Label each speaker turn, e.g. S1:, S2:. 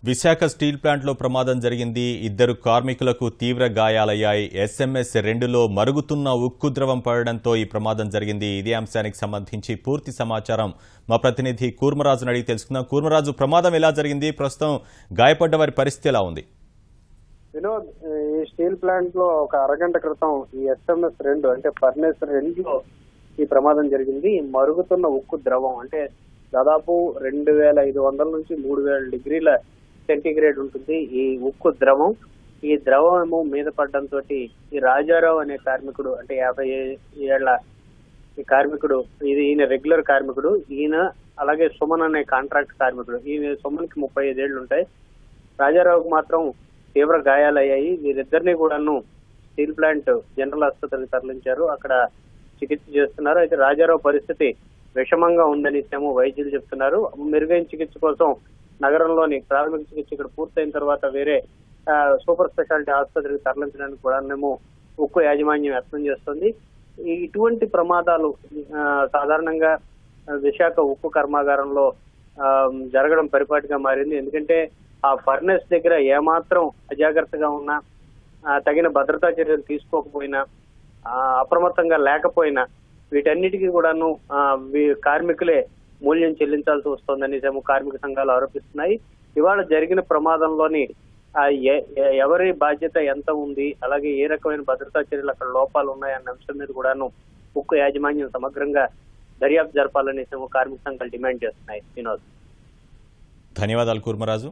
S1: Visakha steel ప్లాంట్లో ప్రమాదం జరిగింది. ఇద్దరు కార్మికులకు తీవ్ర గాయాలయ్యాయి. SMS 2లో మరుగుతున్న ఉక్కు ద్రవం పడడంతో ఈ ప్రమాదం జరిగింది. ఇదే అంశానికి సంబంధించి పూర్తి సమాచారం మా ప్రతినిధి కూర్మరాజును అడిగి తెలుసుకుందాం. కూర్మరాజు, ప్రమాదం ఎలా జరిగింది? ప్రస్తుతం గాయపడ్డ వారి పరిస్థితి ఎలా ఉంది?
S2: వినోద్, ఈ స్టీల్ ప్లాంట్ లో ఒక అరగంట క్రితం ఈ SMS 2 అంటే ఫర్నేస్ 2లో ఈ ప్రమాదం జరిగింది. మరుగుతున్న ఉక్కు ద్రవం అంటే దాదాపు 2500 నుంచి 3000 డిగ్రీల సెంటీగ్రేడ్ ఉంటుంది ఈ ఉక్కు ద్రవం. ఈ ద్రవము మీద పడడంతో ఈ రాజారావు అనే కార్మికుడు, అంటే 50 ఏళ్ల ఈ కార్మికుడు, ఈయన రెగ్యులర్ కార్మికుడు, ఈయన అలాగే సుమన్ అనే కాంట్రాక్ట్ కార్మికుడు. ఈయన సుమన్కి 35 ఏళ్ళు ఉంటాయి. రాజారావుకి మాత్రం తీవ్ర గాయాలయ్యాయి. వీరిద్దరిని కూడాను స్టీల్ ప్లాంట్ జనరల్ ఆసుపత్రికి తరలించారు. అక్కడ చికిత్స చేస్తున్నారు. అయితే రాజారావు పరిస్థితి విషమంగా ఉందని వైద్యులు చెప్తున్నారు. మెరుగైన చికిత్స కోసం నగరంలోని ప్రాథమిక చికిత్స ఇక్కడ పూర్తయిన తర్వాత వేరే సూపర్ స్పెషాలిటీ ఆసుపత్రికి తరలించడానికి కూడా ఉక్కు యాజమాన్యం యత్నం చేస్తుంది. ఇటువంటి ప్రమాదాలు సాధారణంగా విశాఖ ఉక్కు కర్మాగారంలో జరగడం పరిపాటిగా మారింది. ఎందుకంటే ఆ ఫర్నెస్ దగ్గర ఏమాత్రం అజాగ్రత్తగా ఉన్నా, తగిన భద్రతా చర్యలు తీసుకోకపోయినా, అప్రమత్తంగా లేకపోయినా వీటన్నిటికీ కూడాను కార్మికులే మూల్యం చెల్లించాల్సి వస్తోందని కార్మిక సంఘాలు ఆరోపిస్తున్నాయి. ఇవాళ జరిగిన ప్రమాదంలోని ఎవరి బాధ్యత ఎంత ఉంది, అలాగే ఏ రకమైన భద్రతా చర్యలు అక్కడ లోపాలు ఉన్నాయన్న అంశం మీద కూడాను ఉక్కు యాజమాన్యం సమగ్రంగా దర్యాప్తు జరపాలని కార్మిక సంఘాలు డిమాండ్ చేస్తున్నాయి. వినోద్,
S1: ధన్యవాదాలు కూర్మరాజు.